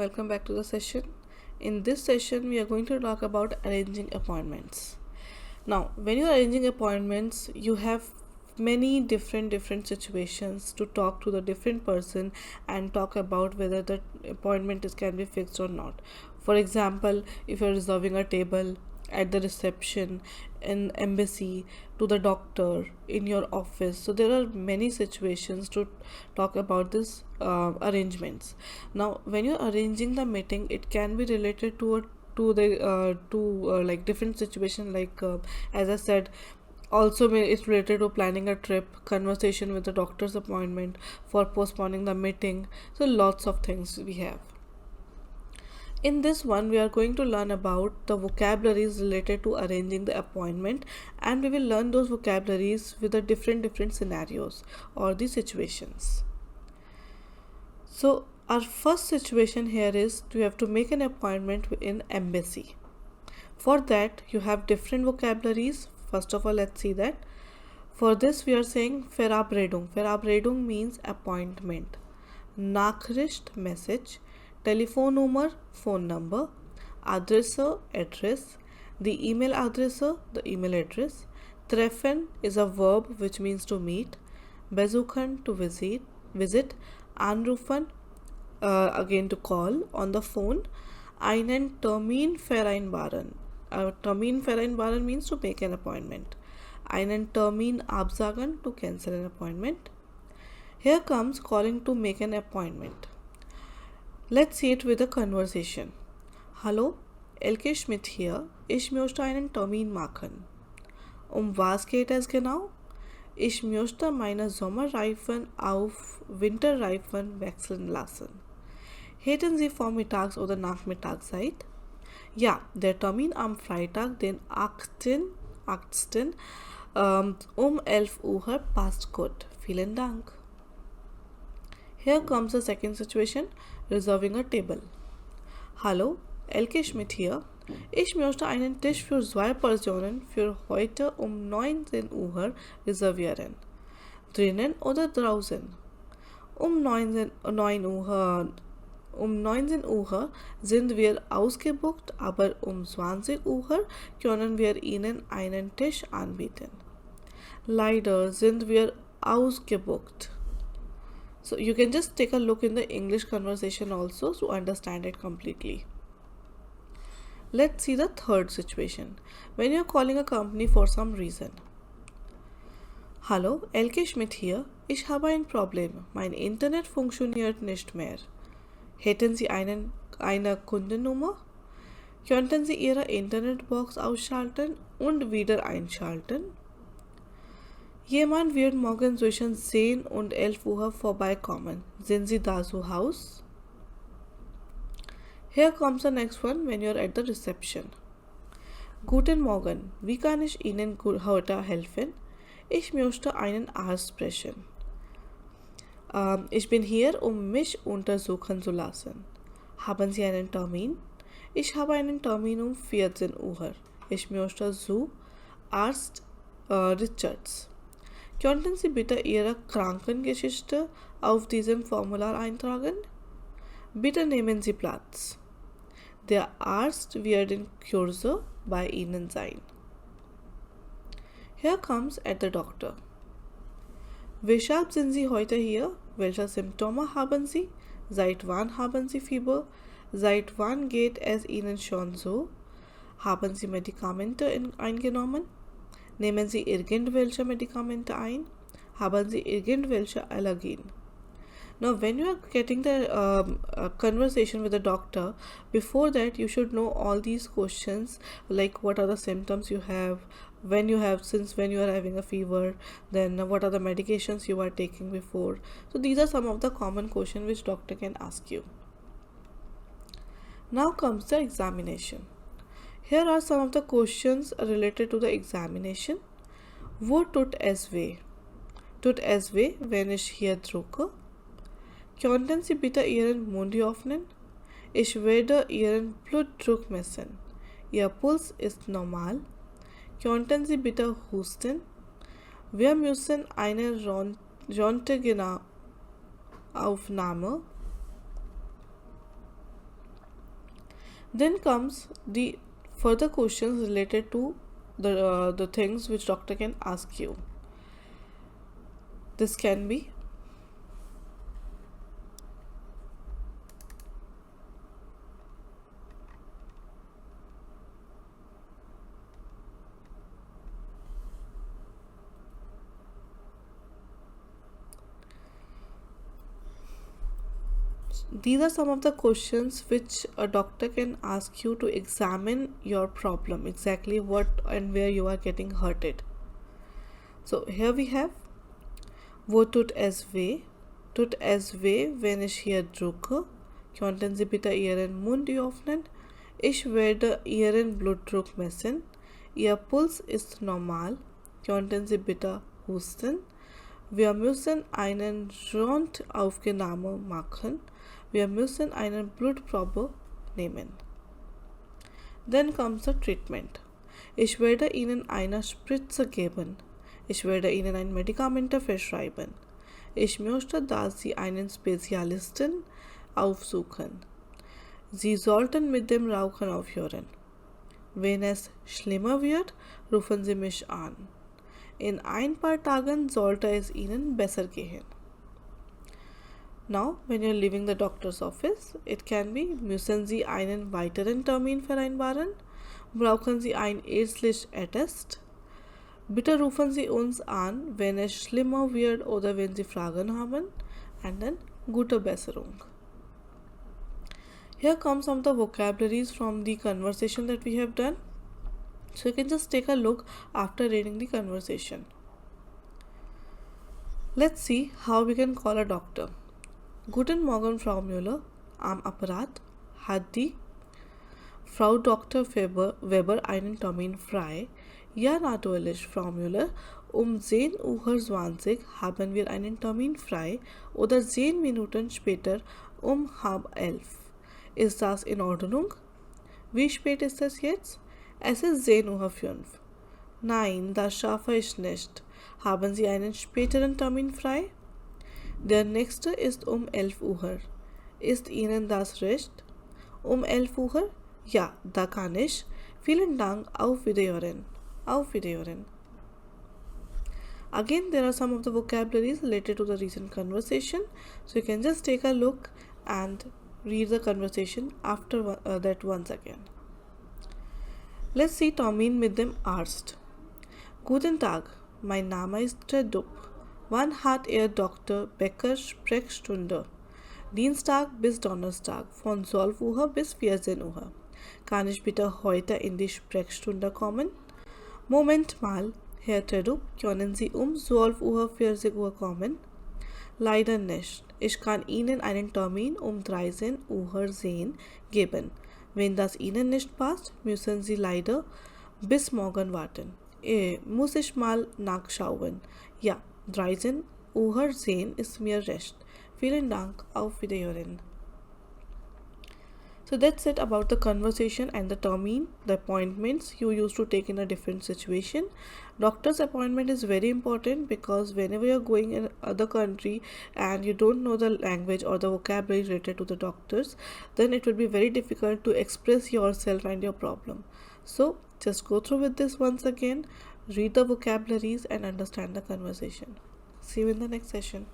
welcome back to the session. In this session, we are going to talk about arranging appointments. Now, when you are arranging appointments, you have many different situations to talk to the different person and talk about whether the appointment can be fixed or not. For example, if you're reserving a table at the reception, in embassy, to the doctor, in your office, so there are many situations to talk about this arrangements. Now when you're arranging the meeting, it can be related to like different situation, like as I said, also it's related to planning a trip, conversation with the doctor's appointment, for postponing the meeting. So lots of things we have. In this one, we are going to learn about the vocabularies related to arranging the appointment, and we will learn those vocabularies with the different scenarios or the situations. So our first situation here is you have to make an appointment in embassy. For that, you have different vocabularies. First of all, let's see that. For this, we are saying Verabredung. Verabredung means appointment. Nachricht, message. Telefonnummer, phone number. Adresse, address. The email adresse, the email address. Treffen is a verb which means to meet. Besuchen, to visit. Anrufen, again to call on the phone. Einen Termin vereinbaren. Termin vereinbaren means to make an appointment. Einen Termin absagen, to cancel an appointment. Here comes calling to make an appointment. Let's see it with a conversation. Hallo, Elke Schmidt hier. Ich möchte einen Termin machen. Was geht es genau? Ich möchte meine Sommerreifen auf Winterreifen wechseln lassen. Hätten Sie vormittags oder nachmittags Zeit? Ja, der Termin am Freitag, den 8. Um 11 Uhr passt gut. Vielen Dank. Here comes the second situation, reserving a table. Hallo, Elke Schmidt hier. Ich möchte einen Tisch für 2 Personen für heute um 19 Uhr reservieren. Drinnen oder draußen? Um 19 Uhr sind wir ausgebucht, aber um 20 Uhr können wir Ihnen einen Tisch anbieten. Leider sind wir ausgebucht. So you can just take a look in the English conversation also to understand it completely. Let's see the third situation. When you're calling a company for some reason. Hallo, Elke Schmidt hier. Ich habe ein Problem. Mein Internet funktioniert nicht mehr. Hätten Sie eine Kundennummer? Könnten Sie Ihre Internetbox ausschalten und wieder einschalten? Jemand wird morgen zwischen 10 und 11 Uhr vorbeikommen. Sind Sie da zu Haus? Here comes the next one when you're at the reception. Guten Morgen, wie kann ich Ihnen heute helfen? Ich möchte einen Arzt sprechen. Ich bin hier, um mich untersuchen zu lassen. Haben Sie einen Termin? Ich habe einen Termin um 14 Uhr. Ich möchte zu Arzt Richards. Könnten Sie bitte Ihre Krankengeschichte auf diesem Formular eintragen? Bitte nehmen Sie Platz. Der Arzt wird in Kürze bei Ihnen sein. Here comes at the doctor. Weshalb sind Sie heute hier? Welche Symptome haben Sie? Seit wann haben Sie Fieber? Seit wann geht es Ihnen schon so? Haben Sie Medikamente eingenommen? Nehmen Sie irgendwelche Medikamente ein? Haben Sie irgendwelche Allergien? Now, when you are getting the conversation with the doctor, before that you should know all these questions, like what are the symptoms you have, when you are having a fever, then what are the medications you are taking before. So these are some of the common questions which doctor can ask you. Now comes the examination. Here are some of the questions related to the examination. Wo tut es weh? Tut es weh, wenn ich hier drücke? Könnten Sie bitte Ihren Mund öffnen? Ich werde Ihren Blutdruck messen. Ihr Puls ist normal. Könnten Sie bitte husten? Wir müssen eine Röntgenaufnahme Then comes the further questions related to the things which doctor can ask you. This can be these are some of the questions which a doctor can ask you to examine your problem, exactly what and where you are getting hurted. So here we have: Wo tut es weh? Tut es weh, wenn ich hier drücke? Könnten Sie bitte Ihren Mund öffnen? Ich werde Ihren Blutdruck messen. Ihr Puls ist normal. Könnten Sie bitte husten? Wir müssen eine Röntgenaufnahme machen. Wir müssen eine Blutprobe nehmen. Then comes the treatment. Ich werde Ihnen eine Spritze geben. Ich werde Ihnen ein Medikament verschreiben. Ich möchte, dass Sie einen Spezialisten aufsuchen. Sie sollten mit dem Rauchen aufhören. Wenn es schlimmer wird, rufen Sie mich an. In ein paar Tagen sollte es Ihnen besser gehen. Now, when you're leaving the doctor's office, it can be: Müssen Sie einen weiteren Termin vereinbaren? Brauchen Sie ein ärztliches Attest? Bitte rufen Sie uns an, wenn es schlimmer wird oder wenn Sie Fragen haben. And then, gute Besserung. Here comes some of the vocabularies from the conversation that we have done. So you can just take a look after reading the conversation. Let's see how we can call a doctor. Guten Morgen, Frau Müller. Am Apparat hat die Frau Dr. Weber einen Termin frei? Ja, natürlich, Frau Müller. Um 10:20 Uhr haben wir einen Termin frei oder 10 Minuten später um 10:30 Uhr. Ist das in Ordnung? Wie spät ist es jetzt? Es ist 10:05 Uhr. Nein, das schaffe ich nicht. Haben Sie einen späteren Termin frei? Der nächste ist um 11 Uhr. Ist Ihnen das recht? Um 11 Uhr? Ja, da kann ich. Vielen Dank. Auf Wiederhören. Auf Wiederhören. Again, there are some of the vocabularies related to the recent conversation. So you can just take a look and read the conversation after that once again. Let's see Termin mit dem Arzt. Guten Tag, mein Name ist Dupp. Wann hat Ihr Dr. Becker Sprechstunde? Dienstag bis Donnerstag von 12 Uhr bis 14 Uhr. Kann ich bitte heute in die Sprechstunde kommen? Moment mal, Herr Tedup, können Sie um 12:40 Uhr kommen? Leider nicht. Ich kann Ihnen einen Termin um 13:10 Uhr geben. Wenn das Ihnen nicht passt, müssen Sie leider bis morgen warten. Muss ich mal nachschauen. Ja, 13:10 Uhr ist mir recht. Vielen Dank. Auf Wiederhören. So that's it about the conversation and the termin, the appointments you used to take in a different situation. Doctor's appointment is very important because whenever you're going in other country and you don't know the language or the vocabulary related to the doctors, then it will be very difficult to express yourself and your problem. So just go through with this once again, read the vocabularies and understand the conversation. See you in the next session.